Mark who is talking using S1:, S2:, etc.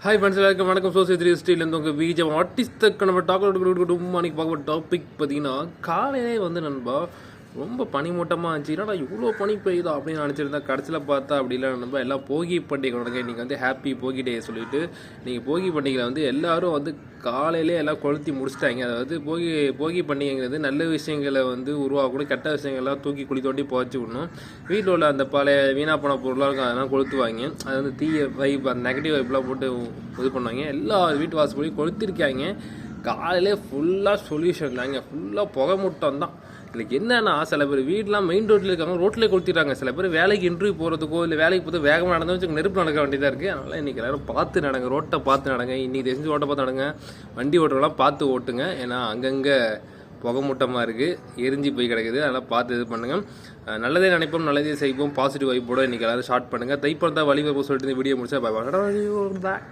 S1: Hi friends, எல்லாருக்கும் வணக்கம். Social 360 உங்கள் விஜய் ஆர்டிஸ்ட் நம்ம அன்றைக்கி பார்க்க டாபிக் பார்த்தீங்கன்னா, காலையிலே வந்து நண்பா ரொம்ப பனிமூட்டமாக இருந்துச்சு. என்னடா இவ்வளோ பனி பெய்யுதா அப்படின்னு நினச்சிருந்தா, கடைசியில் பார்த்தா அப்படி இல்லை நண்பா. எல்லாம் போகி பண்டிகை நடங்க. இன்றைக்கி வந்து ஹாப்பி போகி டே சொல்லிட்டு இன்றைக்கி போகி பண்டிகையில் வந்து எல்லோரும் வந்து காலையிலே எல்லாம் கொளுத்தி முடிச்சிட்டாங்க. அதாவது போகி பண்டிகைங்கிறது நல்ல விஷயங்களை வந்து உருவாக்கணும், கெட்ட விஷயங்கள்லாம் தூக்கி குழி தோண்டி புதைச்சி விடணும். வீட்டில் உள்ள அந்த பழைய வீணாக போன பொருளாக இருக்கும், அதெல்லாம் கொளுத்துவாங்க. அது வந்து தீய வைப், அந்த நெகட்டிவ் வைப்லாம் போட்டு இது பண்ணுவாங்க. எல்லா வீட்டு வாசப்படியும் கொளுத்திருக்காங்க. காலையிலே ஃபுல்லாக சொல்யூஷன் தாங்க, ஃபுல்லாக புகை மூட்டம் தான். இதில் என்னன்னா, சில பேர் வீடெலாம் மெயின் ரோட்டில் இருக்காங்க, ரோட்டில் கொளுத்திடுறாங்க. சில பேர் வேலைக்கு இன்டர்வியூ போகிறதுக்கோ இல்லை வேலைக்கு போது வேகமாக நடந்து வச்சு நெருப்பு நடக்க வேண்டியதாக இருக்குது. அதனால் இன்றைக்கி எல்லோரும் பார்த்து நடங்க, ரோட்டை பார்த்து நடங்க. இன்றைக்கி தெரிஞ்சு ரோட்டை பார்த்து நடங்க, வண்டி ஓட்டுறவெல்லாம் பார்த்து ஓட்டுங்க. ஏன்னா அங்கங்கே புகை மூட்டமாக இருக்குது, எரிஞ்சு போய் கிடக்குது. அதெல்லாம் பார்த்து இது பண்ணுங்கள். நல்லதே நினைப்போம், நல்லதே செய்வோம், பாசிட்டிவ் வைப்போட இன்றைக்கி எல்லோரும் ஸ்டார்ட் பண்ணுங்கள். தைப்பழம் தான் வழிவகுப்பு சொல்லிட்டு இந்த வீடியோ முடிச்சா பாய்.